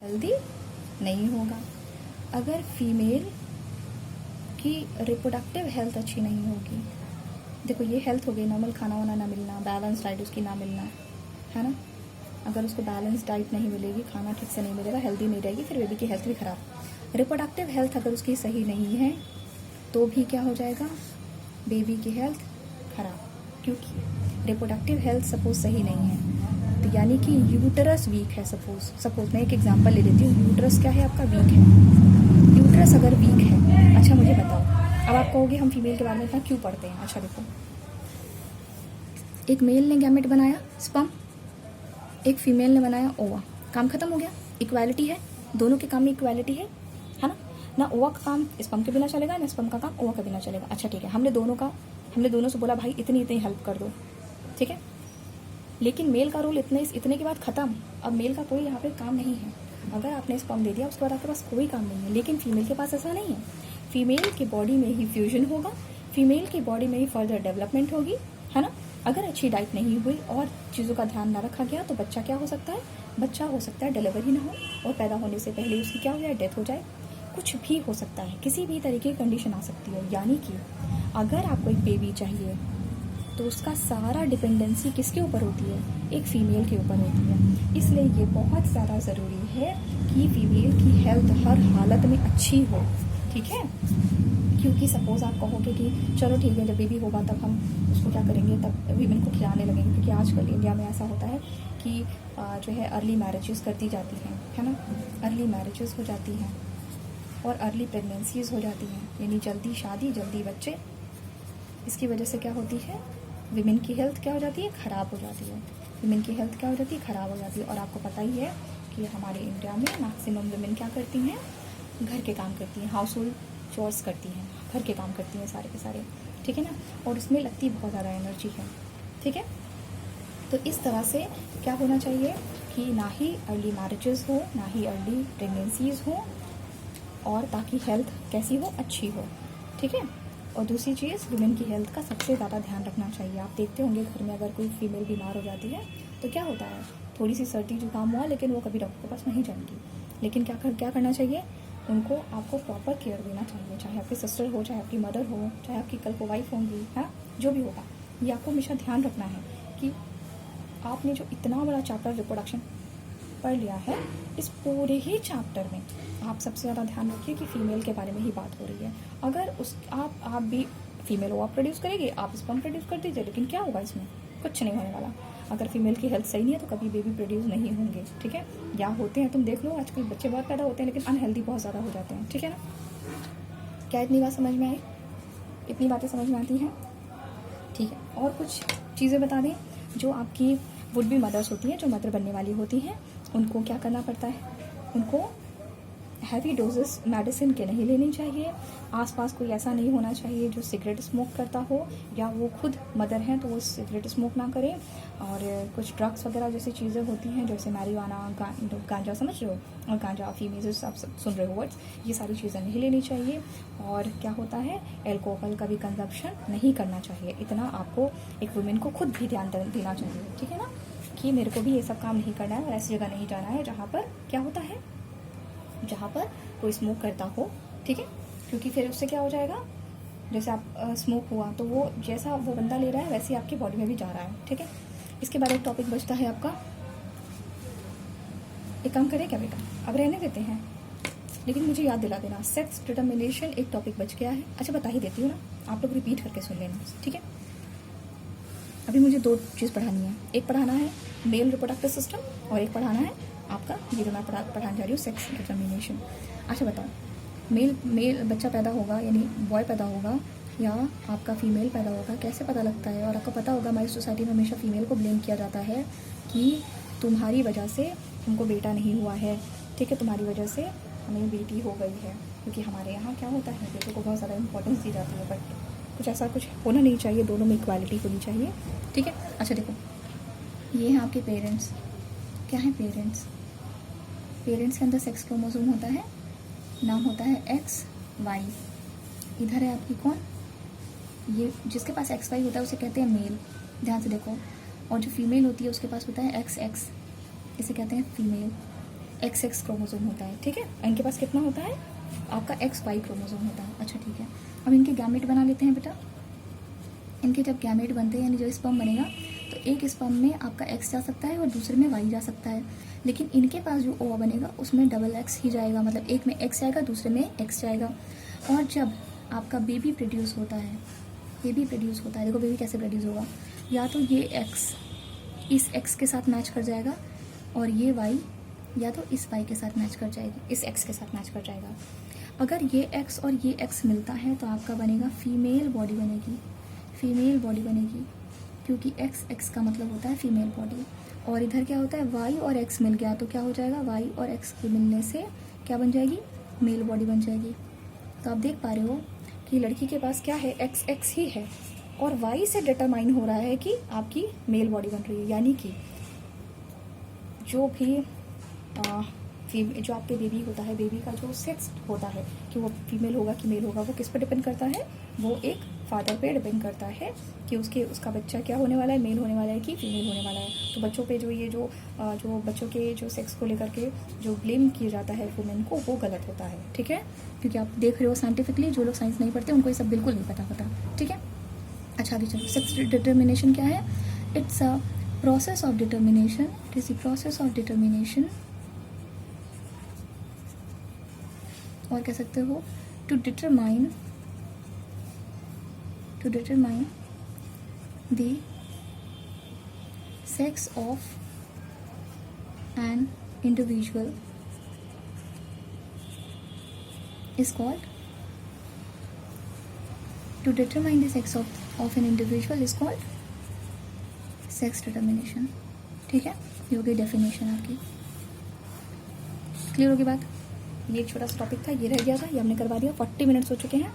Healthy नहीं होगा। अगर फीमेल की रिप्रोडक्टिव हेल्थ अच्छी नहीं होगी, देखो ये हेल्थ हो गई, नॉर्मल खाना वाना ना मिलना, बैलेंस डाइट उसकी ना मिलना, है ना। अगर उसको बैलेंस डाइट नहीं मिलेगी, खाना ठीक से नहीं मिलेगा, हेल्दी नहीं रहेगी, फिर बेबी की हेल्थ भी ख़राब। रिप्रोडक्टिव हेल्थ अगर उसकी सही नहीं है तो भी क्या हो जाएगा, बेबी की हेल्थ ख़राब। क्योंकि रिप्रोडक्टिव हेल्थ सपोज सही नहीं है तो यानी कि यूटरस वीक है। सपोज मैं एक एग्जांपल ले लेती हूँ, यूटरस क्या है आपका, वीक है। यूटरस अगर वीक है, अच्छा मुझे बताओ, अब आप कहोगे हम फीमेल के बारे में इतना क्यों पढ़ते हैं। अच्छा देखो, एक मेल ने गैमेट बनाया स्पर्म, एक फीमेल ने बनाया ओवा, काम खत्म हो गया। इक्वालिटी है, दोनों के काम में इक्वालिटी है ना। ना ओवा का काम स्पर्म के बिना चलेगा, ना स्पर्म का काम ओवा के बिना चलेगा। अच्छा ठीक है, हमने दोनों से बोला भाई इतनी इतनी हेल्प कर दो, ठीक है। लेकिन मेल का रोल इतने के बाद ख़त्म। अब मेल का कोई यहाँ पे काम नहीं है। अगर आपने स्पर्म दे दिया उसके बाद आपके पास कोई काम नहीं है। लेकिन फीमेल के पास ऐसा नहीं है। फीमेल की बॉडी में ही फ्यूजन होगा, फीमेल की बॉडी में ही फर्दर डेवलपमेंट होगी, है ना। अगर अच्छी डाइट नहीं हुई और चीज़ों का ध्यान ना रखा गया तो बच्चा क्या हो सकता है, बच्चा हो सकता है डिलीवरी ना हो और पैदा होने से पहले उसकी क्या हो जाए, डेथ हो जाए। कुछ भी हो सकता है, किसी भी तरीके की कंडीशन आ सकती है। यानी कि अगर आपको एक बेबी चाहिए तो उसका सारा डिपेंडेंसी किसके ऊपर होती है, एक फ़ीमेल के ऊपर होती है। इसलिए ये बहुत ज़्यादा ज़रूरी है कि फ़ीमेल की हेल्थ हर हालत में अच्छी हो, ठीक है। क्योंकि सपोज़ आप कहोगे कि चलो ठीक है, जब बेबी होगा तब हम उसको क्या करेंगे, तब वीमेन को खिलाने लगेंगे। क्योंकि आजकल इंडिया में ऐसा होता है कि जो है अर्ली मैरिजेस कर दी जाती हैं, है ना। अर्ली मैरिजेस हो जाती हैं और अर्ली प्रेगनेंसीज हो जाती हैं, यानी जल्दी शादी जल्दी बच्चे। इसकी वजह से क्या होती है, विमेन की हेल्थ क्या हो जाती है, ख़राब हो जाती है। विमेन की हेल्थ क्या हो जाती है, ख़राब हो जाती है। और आपको पता ही है कि हमारे इंडिया में मैक्सिमम विमेन क्या करती हैं, घर के काम करती हैं, हाउस होल्ड चोर्स करती हैं, घर के काम करती हैं सारे के सारे, ठीक है ना। और उसमें लगती बहुत ज़्यादा एनर्जी है, ठीक है। तो इस तरह से क्या होना चाहिए कि ना ही अर्ली मैरिजेस हो, ना ही अर्ली प्रेगनेंसीज हो, और ताकि हेल्थ कैसी हो, अच्छी हो, ठीक है। और दूसरी चीज़, वुमेन की हेल्थ का सबसे ज़्यादा ध्यान रखना चाहिए। आप देखते होंगे घर में अगर कोई फीमेल बीमार हो जाती है तो क्या होता है, थोड़ी सी सर्दी जुकाम हुआ लेकिन वो कभी डॉक्टर के पास नहीं जाएंगी। लेकिन क्या करना चाहिए, उनको आपको प्रॉपर केयर देना चाहिए। चाहे आपकी सिस्टर हो, चाहे आपकी मदर हो, चाहे आपकी कल को वाइफ होंगी, है जो भी होगा, ये आपको हमेशा ध्यान रखना है कि आपने जो इतना बड़ा चैप्टर रिप्रोडक्शन पढ़ लिया है, इस पूरे ही चैप्टर में आप सबसे ज़्यादा ध्यान रखिए कि फ़ीमेल के बारे में ही बात हो रही है। अगर आप भी फीमेल ओवा प्रोड्यूस करेगी, आप स्पर्म प्रोड्यूस कर दीजिए, लेकिन क्या होगा, इसमें कुछ नहीं होने वाला। अगर फीमेल की हेल्थ सही नहीं है तो कभी बेबी प्रोड्यूस नहीं होंगे, ठीक है। या होते हैं, तुम देख लो आजकल बच्चे बहुत पैदा होते हैं लेकिन अनहेल्दी बहुत ज़्यादा हो जाते हैं, ठीक है ना। क्या इतनी बात समझ में आई, इतनी बातें समझ में आती हैं, ठीक है। और कुछ चीज़ें बता दें, जो आपकी वुड बी मदर्स होती हैं, जो मदर बनने वाली होती हैं, उनको क्या करना पड़ता है, उनको हैवी डोजेस मेडिसिन के नहीं लेनी चाहिए। आसपास कोई ऐसा नहीं होना चाहिए जो सिगरेट स्मोक करता हो, या वो खुद मदर हैं तो वो सिगरेट स्मोक ना करें। और कुछ ड्रग्स वगैरह जैसी चीज़ें होती हैं, जैसे मैरिजुआना, गांजा, समझ रहे हो, और गांजा फीमेल्स आप सुन रहे हो वर्ड्स, ये सारी चीज़ें नहीं लेनी चाहिए। और क्या होता है, एल्कोहल का भी कंजप्शन नहीं करना चाहिए। इतना आपको एक वुमेन को खुद भी ध्यान देना चाहिए, ठीक है ना, कि मेरे को भी ये सब काम नहीं करना है और ऐसी जगह नहीं जाना है जहाँ पर क्या होता है, जहाँ पर कोई स्मोक करता हो, ठीक है। क्योंकि फिर उससे क्या हो जाएगा, जैसे आप स्मोक हुआ तो वो जैसा वो बंदा ले रहा है वैसे ही आपकी बॉडी में भी जा रहा है, ठीक है। इसके बाद एक टॉपिक बचता है आपका, एक काम करें क्या बेटा, अब रहने देते हैं, लेकिन मुझे याद दिला देना, सेक्स डिटर्मिनेशन एक टॉपिक बच गया है। अच्छा बता ही देती हूँ ना, आप लोग रिपीट करके सुन लेना, ठीक है। अभी मुझे दो चीज़ पढ़ानी है, एक पढ़ाना है मेल रिप्रोडक्टिव सिस्टम और एक पढ़ाना है आपका ये जो मैं पढ़ाने जा रही हूँ, सेक्स डिटर्मिनेशन। अच्छा बताओ, मेल बच्चा पैदा होगा, यानी बॉय पैदा होगा या आपका फीमेल पैदा होगा, कैसे पता लगता है। और आपको पता होगा हमारी सोसाइटी में हमेशा फीमेल को ब्लेम किया जाता है कि तुम्हारी वजह से हमको बेटा नहीं हुआ है, ठीक है, तुम्हारी वजह से हमें बेटी हो गई है। क्योंकि हमारे यहाँ क्या होता है, बेटों को बहुत ज़्यादा इंपॉर्टेंस दी जाती है, बट कुछ ऐसा कुछ होना नहीं चाहिए, दोनों में इक्वालिटी होनी चाहिए, ठीक है। अच्छा देखो, ये हैं आपके पेरेंट्स, क्या है पेरेंट्स, पेरेंट्स के अंदर सेक्स क्रोमोसोम होता है, नाम होता है एक्स वाई। इधर है आपकी कौन, ये जिसके पास एक्स वाई होता है उसे कहते हैं मेल, ध्यान से देखो। और जो फीमेल होती है उसके पास होता है एक्स एक्स, इसे कहते हैं फीमेल। XX क्रोमोसोम होता है, ठीक है। इनके पास कितना होता है आपका XY क्रोमोसोम होता है। अच्छा ठीक है, अब इनके गैमेट बना लेते हैं बेटा। इनके जब गैमेट बनते हैं यानी जो स्पर्म बनेगा तो एक स्पर्म में आपका X जा सकता है और दूसरे में Y जा सकता है, लेकिन इनके पास जो ओवा बनेगा उसमें डबल X ही जाएगा, मतलब एक में X जाएगा दूसरे में X जाएगा। और जब आपका बेबी प्रोड्यूस होता है, बेबी प्रोड्यूस होता है, देखो बेबी कैसे प्रोड्यूस होगा, या तो ये X इस X के साथ मैच कर जाएगा और ये Y या तो इस Y के साथ मैच कर जाएगी, इस X के साथ मैच कर जाएगा। अगर ये X और ये X मिलता है तो आपका बनेगा फीमेल बॉडी बनेगी, फीमेल बॉडी बनेगी, क्योंकि X का मतलब होता है फीमेल बॉडी। और इधर क्या होता है Y और X मिल गया तो क्या हो जाएगा, Y और X के मिलने से क्या बन जाएगी, मेल बॉडी बन जाएगी। तो आप देख पा रहे हो कि लड़की के पास क्या है, XX ही है और Y से डिटरमाइन हो रहा है कि आपकी मेल बॉडी बन रही है, यानी कि जो भी जो आपके बेबी होता है, बेबी का जो सेक्स होता है कि वो फीमेल होगा कि मेल होगा, वो किस पर डिपेंड करता है, वो एक फादर पे डिपेंड करता है कि उसका बच्चा क्या होने वाला है, मेल होने वाला है कि फीमेल होने वाला है। तो बच्चों पे जो ये जो बच्चों के जो सेक्स को लेकर के जो ब्लेम किया जाता है वुमेन को, वो गलत होता है, ठीक है। क्योंकि आप देख रहे हो साइंटिफिकली जो लोग साइंस नहीं पढ़ते उनको ये सब बिल्कुल नहीं पता होता, ठीक है। अच्छा आगे चलो, सेक्स डिटर्मिनेशन क्या है, it's a process of determination, it is the process of determination, और कह सकते हो to determine the sex of an individual is called, to determine the sex of an individual is called sex determination, ठीक है। ये हो गई definition आपकी, क्लियर होगी बात। ये एक छोटा सा टॉपिक था, ये रह गया था, ये हमने करवा दिया। 40 मिनट्स हो चुके हैं।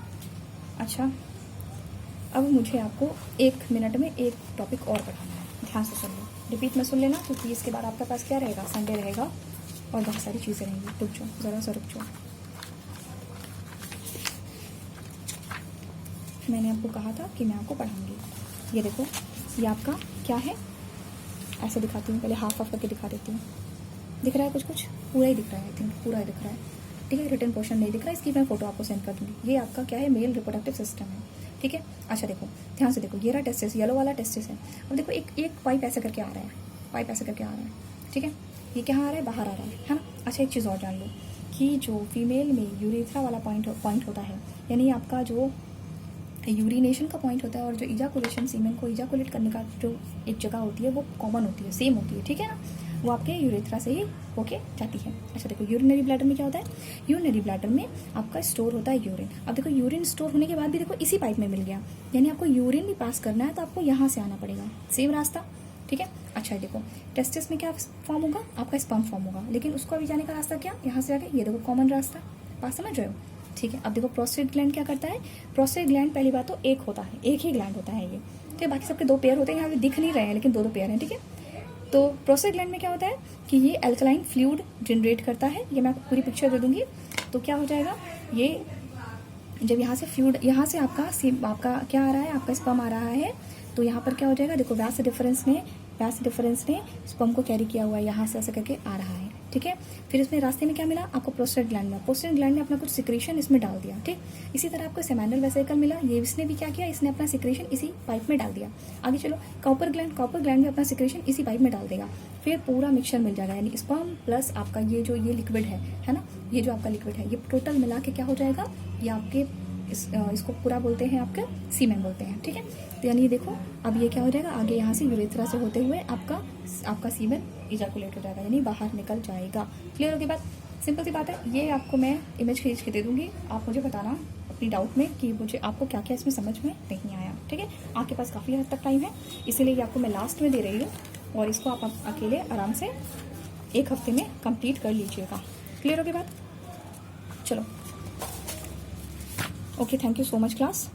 अच्छा अब मुझे आपको 1 मिनट में एक टॉपिक और पढ़ाना है, ध्यान से सुन लो, रिपीट में सुन लेना, क्योंकि इसके बाद आपके पास क्या रहेगा, संडे रहेगा और बहुत सारी चीज़ें रहेंगी। रुक जाओ ज़रा सा, रुक जाओ। मैंने आपको कहा था कि मैं आपको पढ़ाऊंगी। ये देखो, ये आपका क्या है, ऐसे दिखाती हूँ, पहले हाफ करके दिखा देती हूँ। दिख रहा है कुछ पूरा ही दिख रहा है, आई थिंक पूरा ही दिख रहा है, ठीक है। रिटन पोर्शन नहीं दिख रहा है, इसकी मैं फोटो आपको सेंड कर दूंगी। ये आपका क्या है, मेल रिप्रोडक्टिव सिस्टम है, ठीक है। अच्छा देखो ध्यान से देखो, ये रहा टेस्टिस, येलो वाला टेस्टिस है। अब देखो एक पाइप ऐसे करके आ रहा है, पाइप ऐसे करके आ रहा है, ठीक है। ये कहाँ आ रहा है, बाहर आ रहा है ना। अच्छा एक चीज़ और जान लो कि जो फीमेल में यूरेथ्रा वाला पॉइंट होता है, यानी आपका जो यूरिनेशन का पॉइंट होता है, और जो इजाकुलेशन, सीमेन को इजाकुलेट करने का जो एक जगह होती है वो कॉमन होती है, सेम होती है, ठीक है ना। वो आपके यूरेथ्रा से ही होके जाती है। अच्छा देखो, यूरिनरी ब्लैडर में क्या होता है, यूरिनरी ब्लैडर में आपका स्टोर होता है यूरिन। अब देखो यूरिन स्टोर होने के बाद भी देखो इसी पाइप में मिल गया, यानी आपको यूरिन भी पास करना है तो आपको यहाँ से आना पड़ेगा, सेम रास्ता, ठीक है। अच्छा देखो, टेस्टिस में क्या फॉर्म होगा, आपका स्पर्म फॉर्म होगा, लेकिन उसको अभी जाने का रास्ता क्या, यहाँ से आके ये देखो कॉमन रास्ता, बात समझ रहे हो, ठीक है। अब देखो प्रोस्टेट ग्लैंड क्या करता है, प्रोस्टेट ग्लैंड पहली बात तो एक होता है, एक ही ग्लैंड होता है ये, ठीक है। बाकी सबके 2 पेयर होते हैं, यहाँ पे दिख नहीं रहे हैं लेकिन 2 पेयर हैं, ठीक है। तो प्रोस्टेट ग्लैंड में क्या होता है कि ये अल्कलाइन फ्लूइड जनरेट करता है, ये मैं आपको पूरी पिक्चर दे दूंगी। तो क्या हो जाएगा, ये जब यहाँ से फ्लूइड, यहाँ से आपका क्या आ रहा है, आपका स्पर्म आ रहा है, तो यहाँ पर क्या हो जाएगा, देखो व्यास डिफरेंस ने स्पर्म को कैरी किया हुआ है, यहाँ से ऐसे करके आ रहा है, ठीक है। फिर इसमें रास्ते में क्या मिला आपको, प्रोस्टेट ग्लैंड में, प्रोस्टेट ग्लैंड ने अपना कुछ सिक्रेशन इसमें डाल दिया, ठीक। इसी तरह आपको सेमेनल वेसिकल मिला, ये इसने भी क्या किया, इसने अपना सिक्रेशन इसी पाइप में डाल दिया। आगे चलो, कॉपर ग्लैंड भी अपना सिक्रेशन इसी पाइप में डाल देगा, फिर पूरा मिक्सचर मिल जाएगा, यानी स्पर्म प्लस आपका ये लिक्विड है ना, ये जो आपका लिक्विड है, ये टोटल मिला के क्या हो जाएगा, ये आपके इसको पूरा बोलते हैं, आपका सीमेन बोलते हैं, ठीक है। तो यानी देखो अब ये क्या हो जाएगा, आगे यहाँ से यूरेथ्रा से होते हुए आपका सीमेन इजाकुलेट हो जाएगा, यानी बाहर निकल जाएगा। क्लियर होगी बात, सिंपल सी बात है। ये आपको मैं इमेज खींच के दे दूंगी, आप मुझे बताना अपनी डाउट में कि मुझे आपको क्या क्या इसमें समझ में नहीं आया, ठीक है। आपके पास काफ़ी हद तक टाइम है, इसीलिए ये आपको मैं लास्ट में दे रही हूँ, और इसको आप अकेले आराम से 1 हफ्ते में कंप्लीट कर लीजिएगा। क्लियर होगी बात, चलो okay, thank you so much class.